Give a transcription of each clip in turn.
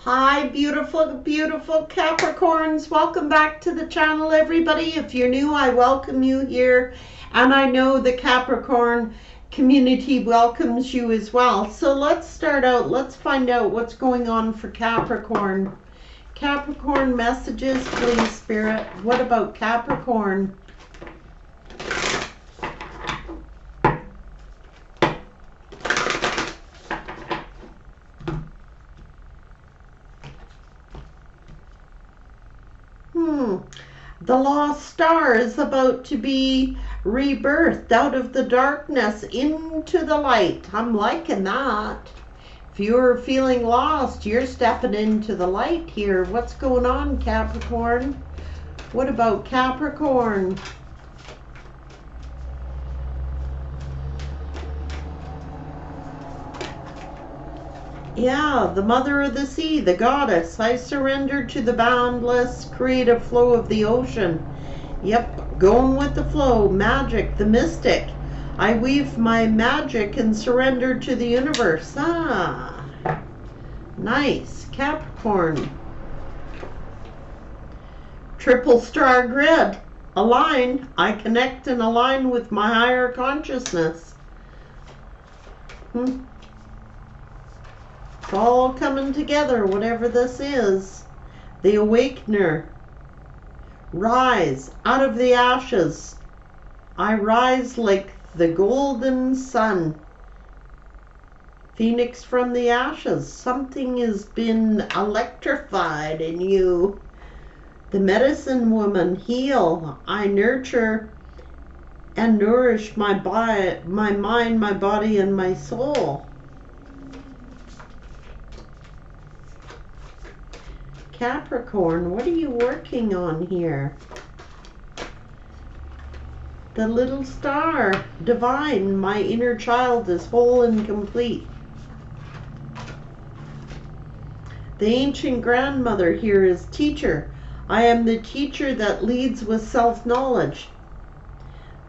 Hi, beautiful, beautiful Capricorns. Welcome back to the channel, everybody. If you're new, I welcome you here. And I know the Capricorn community welcomes you as well. So let's start out. Let's find out what's going on for Capricorn. Capricorn messages, please, Spirit. What about Capricorn? The lost star is about to be rebirthed out of the darkness into the light. I'm liking that. If you're feeling lost, you're stepping into the light here. What's going on, Capricorn? What about Capricorn? Yeah, the mother of the sea, the goddess. I surrender to the boundless creative flow of the ocean. Yep, going with the flow. Magic, the mystic. I weave my magic and surrender to the universe. Ah, nice. Capricorn. Triple star grid. Align. I connect and align with my higher consciousness. It's all coming together, whatever this is. The awakener. Rise out of the ashes. I rise like the golden sun. Phoenix from the ashes. Something has been electrified in you. The medicine woman. Heal. I nurture and nourish my body, my mind, my body, and my soul. Capricorn, what are you working on here? The little star, divine, my inner child is whole and complete. The ancient grandmother here is teacher. I am the teacher that leads with self-knowledge.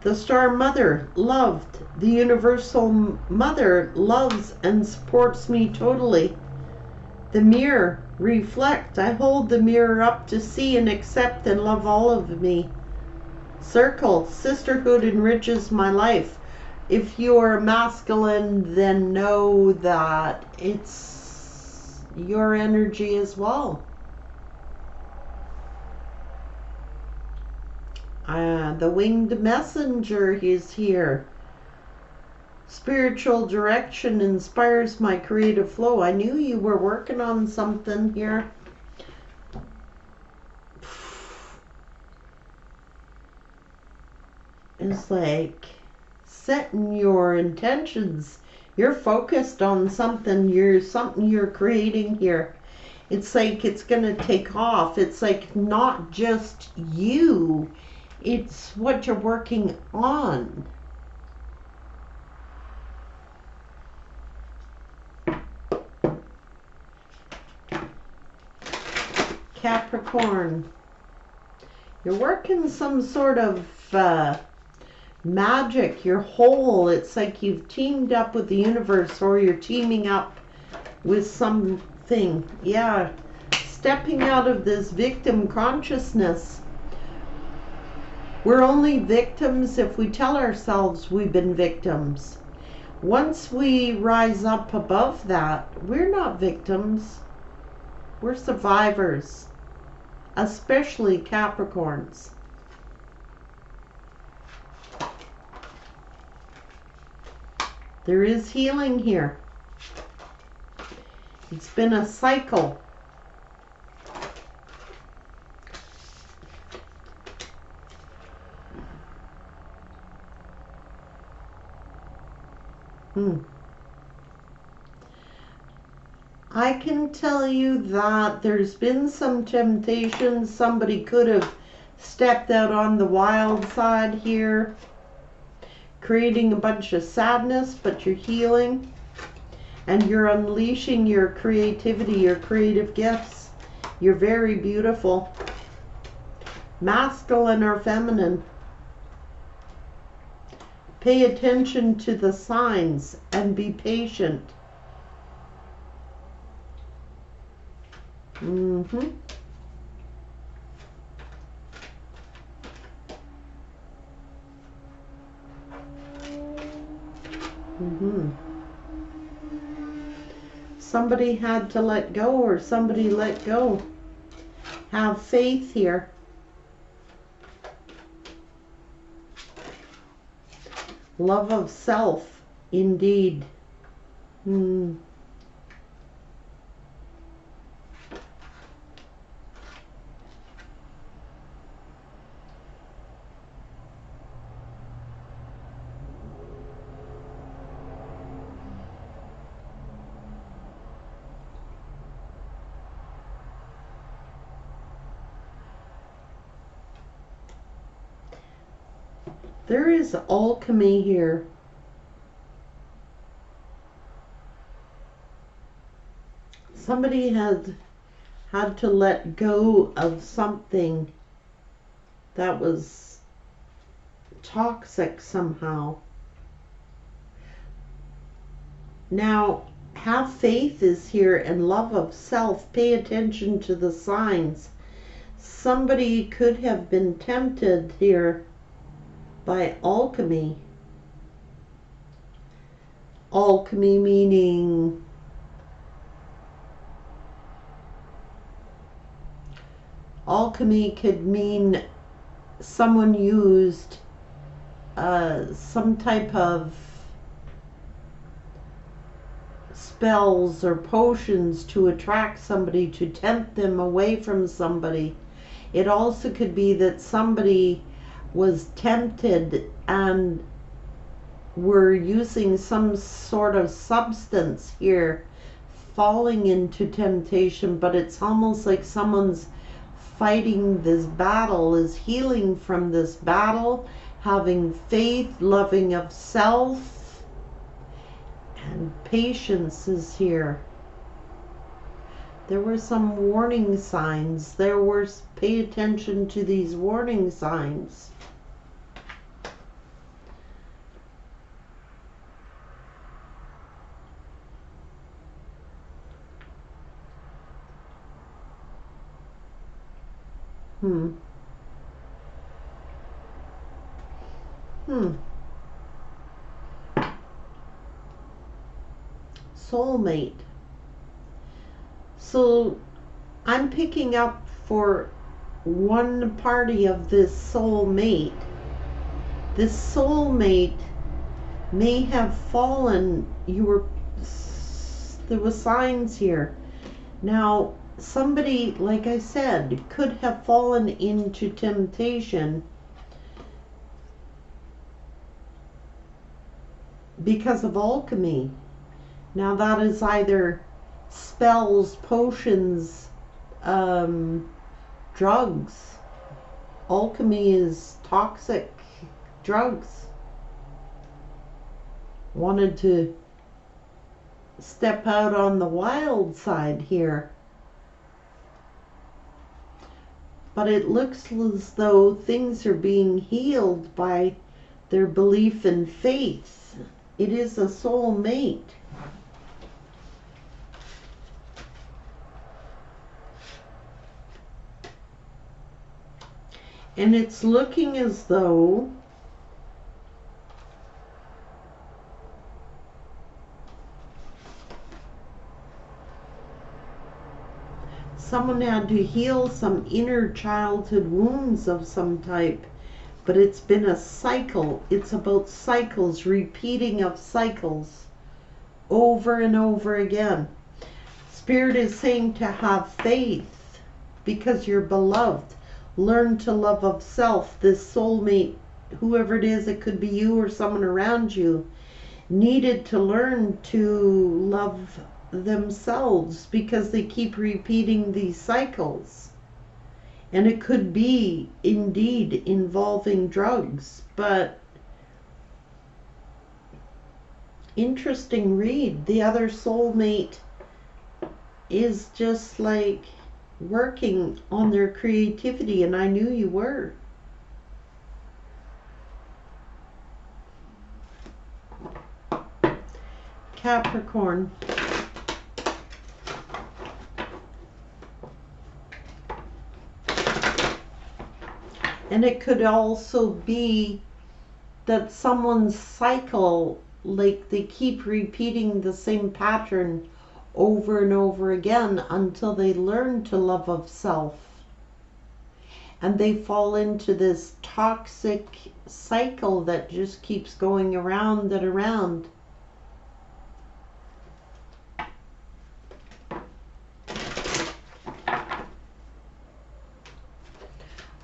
The star mother, loved. The universal mother loves and supports me totally. The mirror, reflect. I hold the mirror up to see and accept and love all of me. Circle, sisterhood enriches my life. If you're masculine, then know that it's your energy as well. The winged messenger is here. Spiritual direction inspires my creative flow. I knew you were working on something here. It's like setting your intentions. You're focused on something. You're creating here. It's like it's gonna take off. It's like not just you. It's what you're working on. Capricorn, you're working some sort of magic. You're whole. It's like you've teamed up with the universe, or you're teaming up with something. Yeah, stepping out of this victim consciousness. We're only victims if we tell ourselves we've been victims. Once we rise up above that, we're not victims. We're survivors. Especially Capricorns. There is healing here. It's been a cycle. I can tell you that there's been some temptation. Somebody could have stepped out on the wild side here, creating a bunch of sadness, but you're healing and you're unleashing your creativity, your creative gifts. You're very beautiful. Masculine or feminine. Pay attention to the signs and be patient. Mm-hmm. Mm-hmm. Somebody had to let go, or somebody let go. Have faith here. Love of self, indeed. Hmm. There is alchemy here. Somebody had to let go of something that was toxic somehow. Now, have faith is here, and love of self. Pay attention to the signs. Somebody could have been tempted here by alchemy. Alchemy meaning alchemy could mean someone used some type of spells or potions to attract somebody, to tempt them away from somebody. It also could be that somebody was tempted and were using some sort of substance here, falling into temptation, but it's almost like someone's fighting this battle, is healing from this battle, having faith, loving of self, and patience is here. There were some warning signs. Pay attention to these warning signs. Hmm. Soulmate. So I'm picking up for one party of this soulmate. This soulmate may have fallen. There were signs here. Now, somebody, like I said, could have fallen into temptation because of alchemy. Now, that is either spells, potions, drugs. Alchemy is toxic drugs. Wanted to step out on the wild side here. But it looks as though things are being healed by their belief in faith. It is a soulmate. And it's looking as though someone had to heal some inner childhood wounds of some type. But it's been a cycle. It's about cycles, repeating of cycles over and over again. Spirit is saying to have faith because you're beloved. Learn to love of self. This soulmate, whoever it is, it could be you or someone around you, needed to learn to love themselves because they keep repeating these cycles. And it could be indeed involving drugs, but interesting read. The other soulmate is just like working on their creativity, and I knew you were. Capricorn. And it could also be that someone's cycle, like they keep repeating the same pattern over and over again until they learn to love of self. And they fall into this toxic cycle that just keeps going around and around.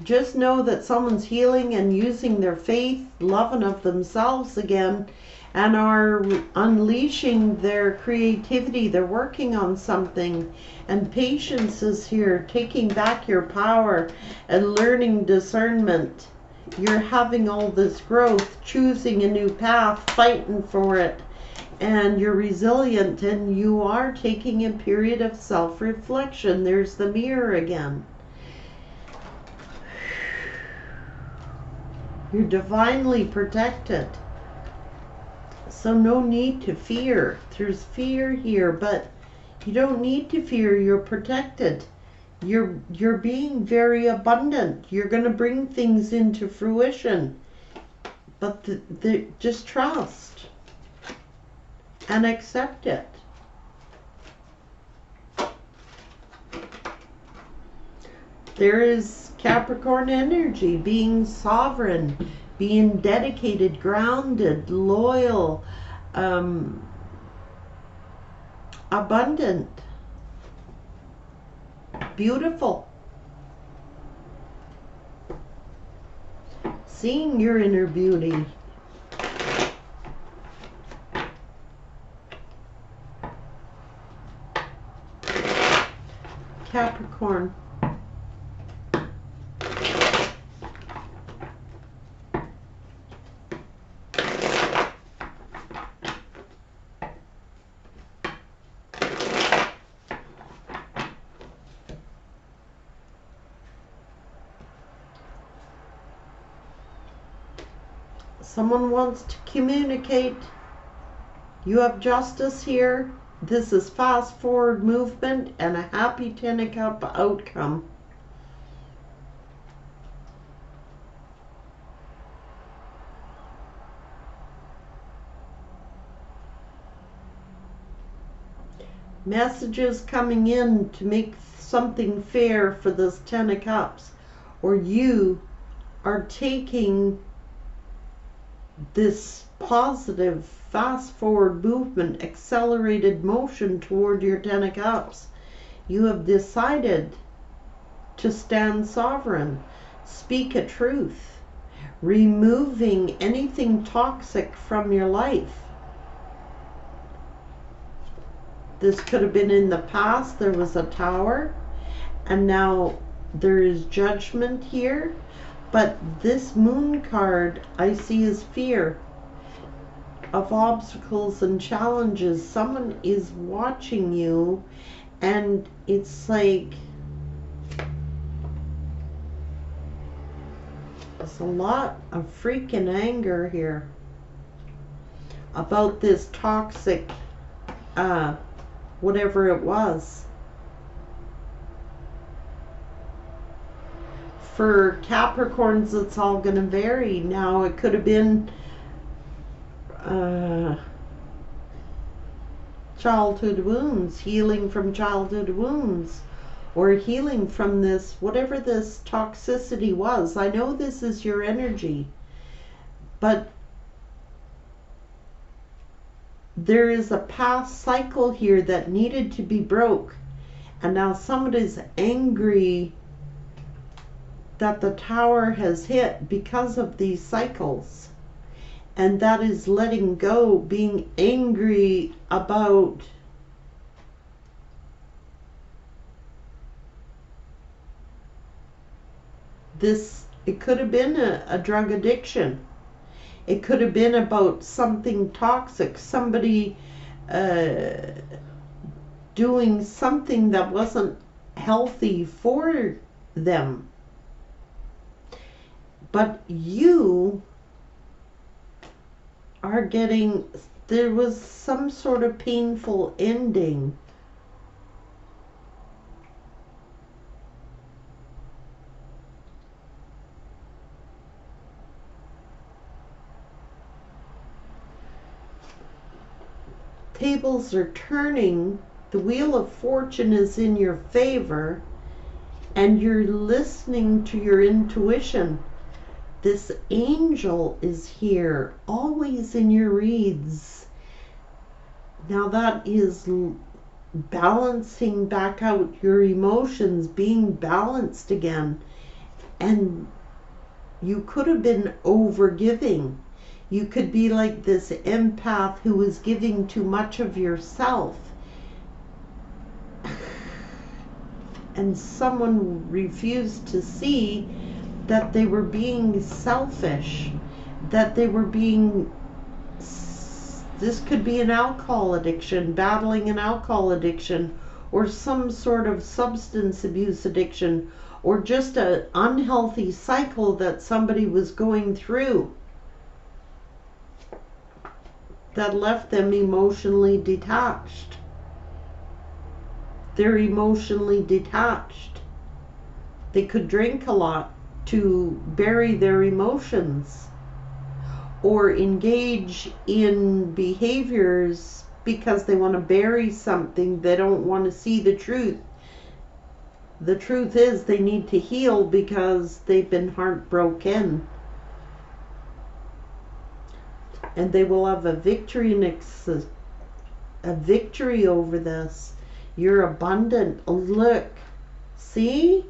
Just know that someone's healing and using their faith, loving of themselves again, and are unleashing their creativity. They're working on something. And patience is here, taking back your power and learning discernment. You're having all this growth, choosing a new path, fighting for it. And you're resilient, and you are taking a period of self-reflection. There's the mirror again. You're divinely protected. So no need to fear. There's fear here, but you don't need to fear. You're protected. You're being very abundant. You're going to bring things into fruition. But just trust and accept it. There is Capricorn energy, being sovereign, being dedicated, grounded, loyal, abundant, beautiful. Seeing your inner beauty. Capricorn. Someone wants to communicate. You have justice here. This is fast forward movement and a happy 10 of Cup outcome. Messages coming in to make something fair for this 10 of Cups. Or you are taking this positive fast forward movement, accelerated motion toward your 10 of Cups. You have decided to stand sovereign, speak a truth, removing anything toxic from your life. This could have been in the past. There was a Tower, and now there is Judgment here. But this Moon card I see as fear of obstacles and challenges. Someone is watching you, and it's like there's a lot of freaking anger here about this toxic whatever it was. For Capricorns, it's all going to vary. Now, it could have been childhood wounds, healing from childhood wounds, or healing from this, whatever this toxicity was. I know this is your energy, but there is a past cycle here that needed to be broke, and now somebody's angry that the Tower has hit because of these cycles, and that is letting go, being angry about this. It could have been a drug addiction. It could have been about something toxic, somebody doing something that wasn't healthy for them. But you are getting, there was some sort of painful ending. tables are turning, the wheel of fortune is in your favor, and you're listening to your intuition. This angel is here, always in your reads. Now that is balancing back out your emotions, being balanced again. And you could have been overgiving. You could be like this empath who is giving too much of yourself. And someone refused to see that they were being selfish, that they were being, this could be an alcohol addiction, battling an alcohol addiction, or some sort of substance abuse addiction, or just an unhealthy cycle that somebody was going through that left them emotionally detached. They're emotionally detached. They could drink a lot to bury their emotions, or engage in behaviors because they want to bury something. They don't want to see the truth. The truth is they need to heal because they've been heartbroken. And they will have a victory over this. You're abundant. Look, see?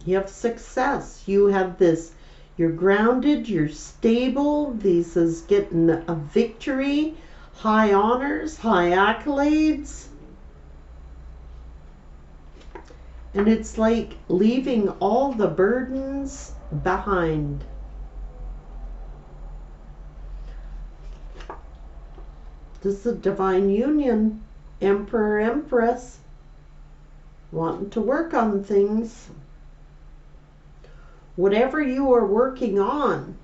You have success. You have this. You're grounded. You're stable. This is getting a victory. High honors. High accolades. And it's like leaving all the burdens behind. This is a divine union. Emperor, Empress. Wanting to work on things. Whatever you are working on.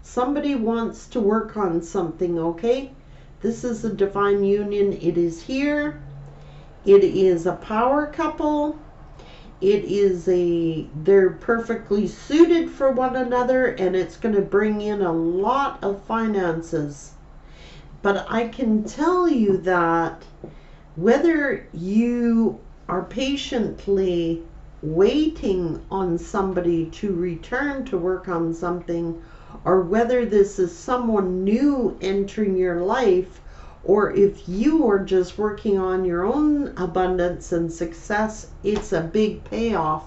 Somebody wants to work on something, okay? This is a divine union. It is here. It is a power couple. It is they're perfectly suited for one another, and it's going to bring in a lot of finances. But I can tell you that whether you are patiently waiting on somebody to return to work on something, or whether this is someone new entering your life, or if you are just working on your own abundance and success, it's a big payoff.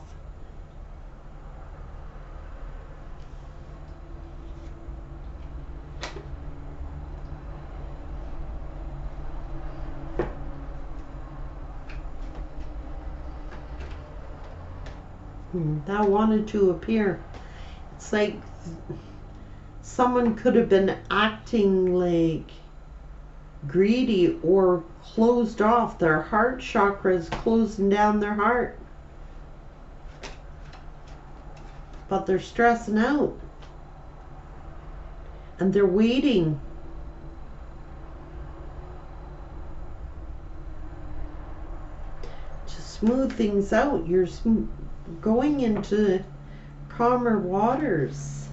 That wanted to appear. It's like someone could have been acting like greedy or closed off. Their heart chakra is closing down their heart. But they're stressing out. And they're waiting. To smooth things out. You're going into calmer waters.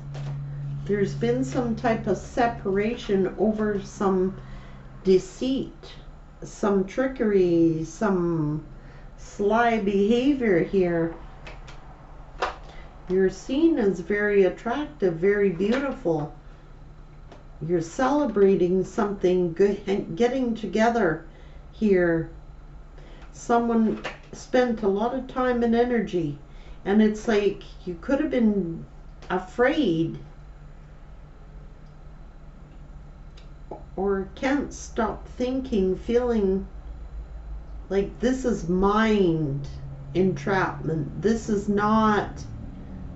There's been some type of separation over some deceit, some trickery, some sly behavior here. You're seen as very attractive, very beautiful. You're celebrating something good and getting together here. Someone spent a lot of time and energy, and it's like you could have been afraid or can't stop thinking, feeling like this is mind entrapment. This is not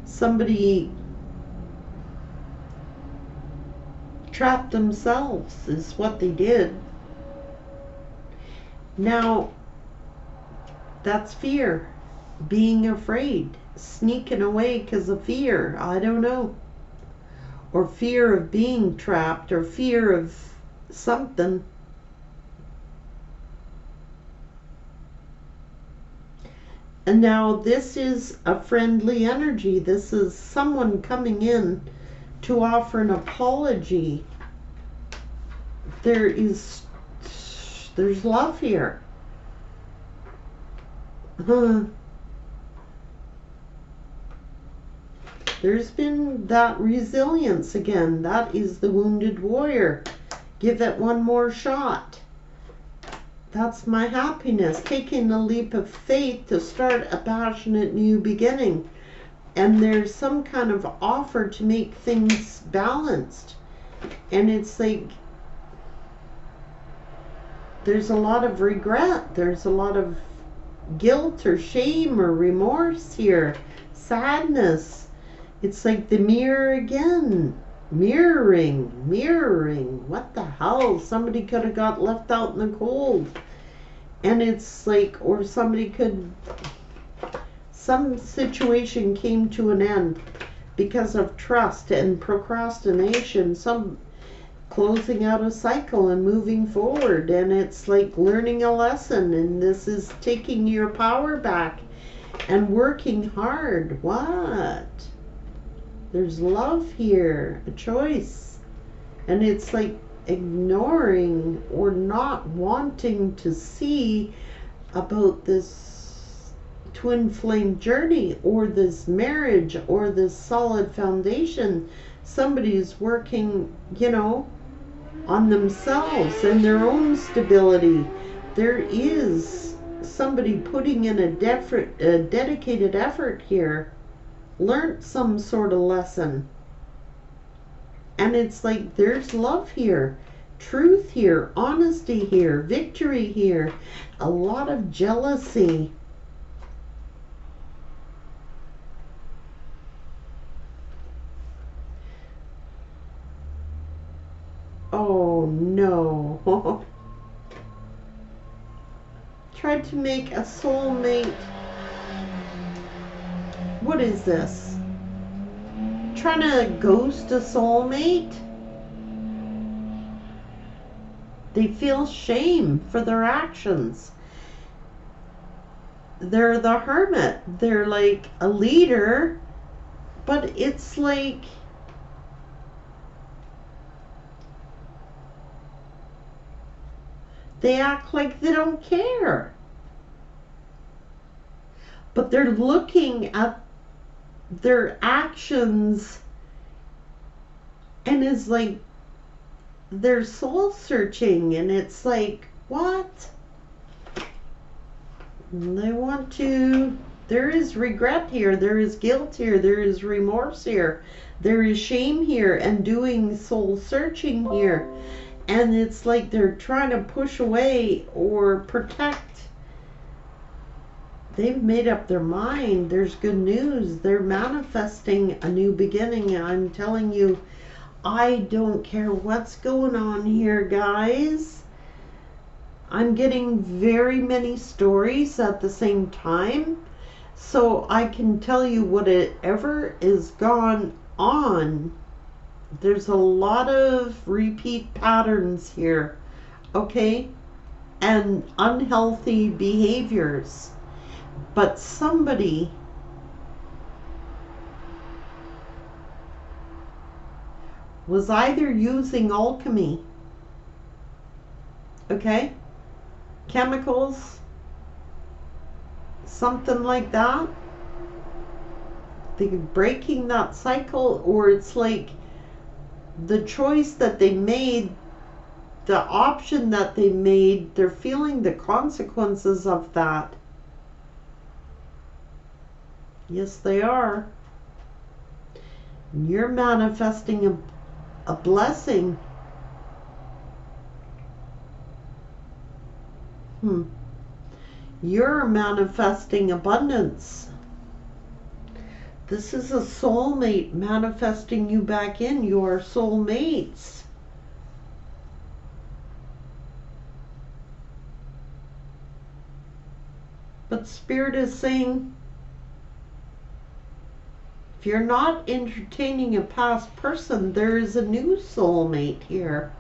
somebody trapped themselves, is what they did. Now, that's fear. Being afraid. Sneaking away because of fear. I don't know. Or fear of being trapped, or fear of something. And now this is a friendly energy. This is someone coming in to offer an apology. There's love here. There's been that resilience again. That is the wounded warrior. Give it one more shot. That's my happiness. Taking a leap of faith to start a passionate new beginning. And there's some kind of offer to make things balanced. And it's like, there's a lot of regret. There's a lot of guilt or shame or remorse here. Sadness. It's like the mirror again. Mirroring. What the hell? Somebody could have got left out in the cold. And it's like, or somebody could, some situation came to an end because of trust and procrastination. Some closing out a cycle and moving forward. And it's like learning a lesson. And this is taking your power back and working hard. What? There's love here, a choice. And it's like ignoring or not wanting to see about this twin flame journey or this marriage or this solid foundation. Somebody's working, you know, on themselves and their own stability. There is somebody putting in a dedicated effort here. Learned some sort of lesson. And it's like there's love here, truth here, honesty here, victory here, a lot of jealousy. Oh no. Tried to make a soulmate. What is this? Trying to ghost a soulmate? They feel shame for their actions. They're the hermit. They're like a leader, but it's like they act like they don't care. But they're looking at their actions and is like they're soul searching, and it's like, what? They want to, there is regret here, there is guilt here, there is remorse here, there is shame here, and doing soul searching here. And it's like they're trying to push away or protect. They've made up their mind. There's good news. They're manifesting a new beginning. I'm telling you, I don't care what's going on here, guys. I'm getting very many stories at the same time. So I can tell you whatever is gone on. There's a lot of repeat patterns here. Okay? And unhealthy behaviors. But somebody was either using alchemy, okay, chemicals, something like that. They're breaking that cycle, or it's like the choice that they made, the option that they made, they're feeling the consequences of that. Yes, they are. You're manifesting a blessing. You're manifesting abundance. This is a soulmate manifesting you back in. You are soulmates. But Spirit is saying, if you're not entertaining a past person, there is a new soulmate here.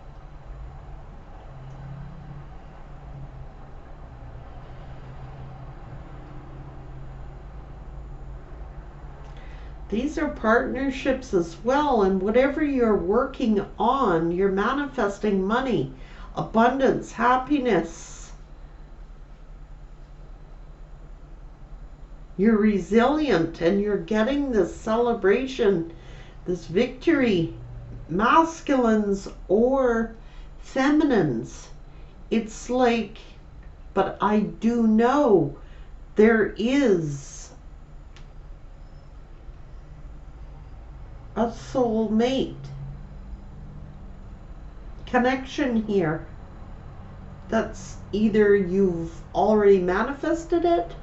These are partnerships as well, and whatever you're working on, you're manifesting money, abundance, happiness. You're resilient and you're getting this celebration, this victory, masculines or feminines. It's like, but I do know there is a soulmate connection here. That's either you've already manifested it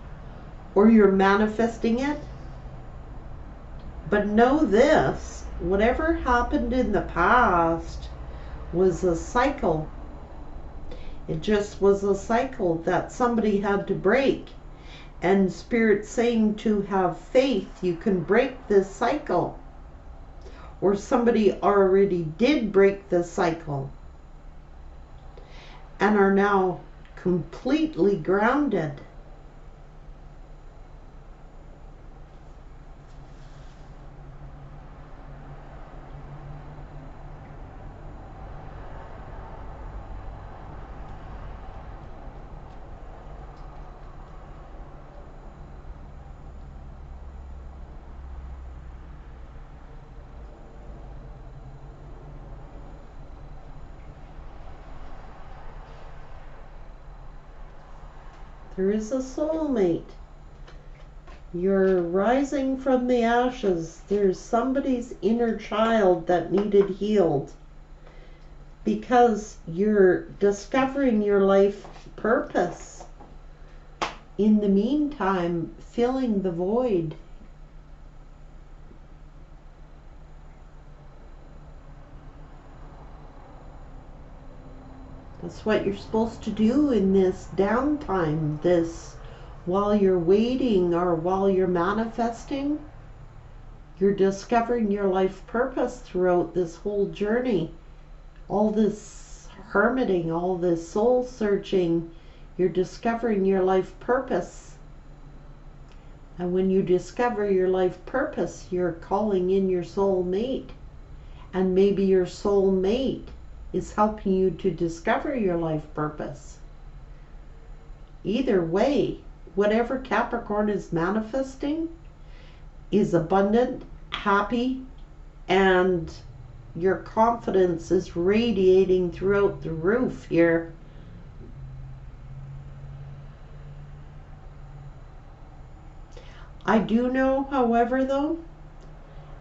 or you're manifesting it. But know this, whatever happened in the past was a cycle. It just was a cycle that somebody had to break. And Spirit's saying to have faith, you can break this cycle. Or somebody already did break the cycle and are now completely grounded. There is a soulmate. You're rising from the ashes. There's somebody's inner child that needed healed because you're discovering your life purpose. In the meantime, filling the void. That's what you're supposed to do in this downtime, this while you're waiting or while you're manifesting. You're discovering your life purpose throughout this whole journey. All this hermiting, all this soul searching, you're discovering your life purpose. And when you discover your life purpose, you're calling in your soul mate. And maybe your soul mate is helping you to discover your life purpose. Either way, whatever Capricorn is manifesting is abundant, happy, and your confidence is radiating throughout the roof here. I do know, however, though,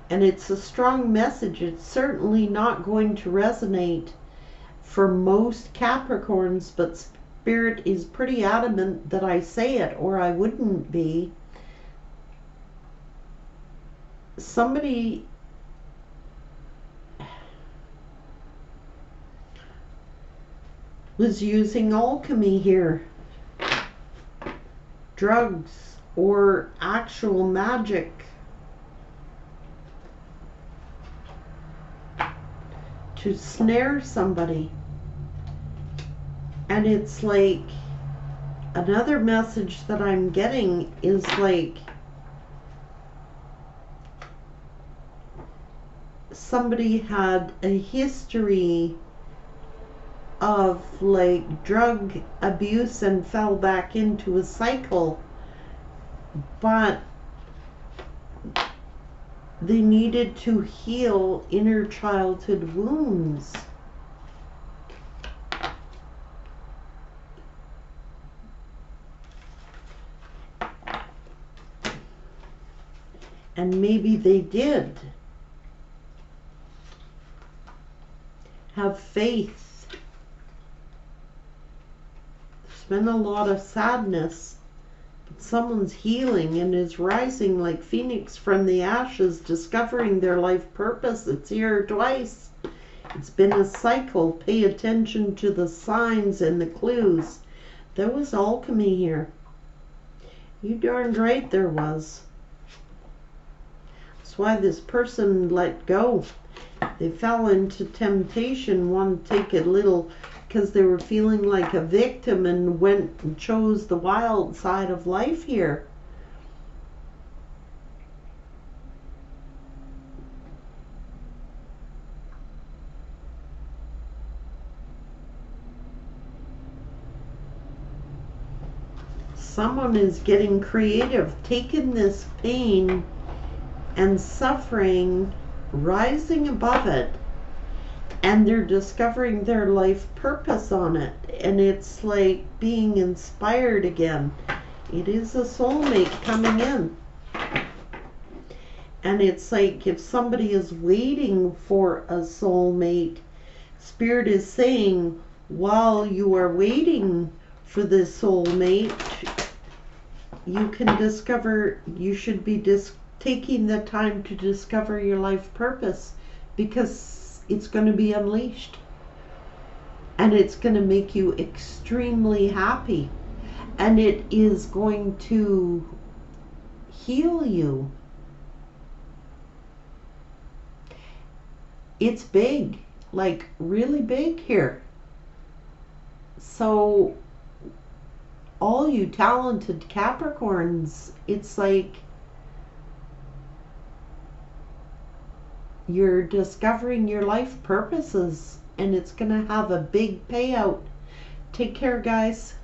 and it's a strong message, it's certainly not going to resonate for most Capricorns, but Spirit is pretty adamant that I say it or I wouldn't be. Somebody was using alchemy here, drugs or actual magic to snare somebody. And it's like, another message that I'm getting is like, somebody had a history of like drug abuse and fell back into a cycle, but they needed to heal inner childhood wounds. And maybe they did. Have faith. There's been a lot of sadness, but someone's healing and is rising like Phoenix from the ashes, discovering their life purpose. It's here twice. It's been a cycle. Pay attention to the signs and the clues. There was alchemy here. You darned right there was. That's why this person let go. They fell into temptation, wanted to take a little, because they were feeling like a victim and went and chose the wild side of life here. someone is getting creative, taking this pain and suffering, rising above it, and they're discovering their life purpose on it. And it's like being inspired again. It is a soulmate coming in. And it's like if somebody is waiting for a soulmate, Spirit is saying, while you are waiting for this soulmate, you can discover, you should be taking the time to discover your life purpose, because it's going to be unleashed. And it's going to make you extremely happy. And it is going to heal you. It's big, like really big here. So all you talented Capricorns, it's like you're discovering your life purposes, and it's going to have a big payout. Take care, guys.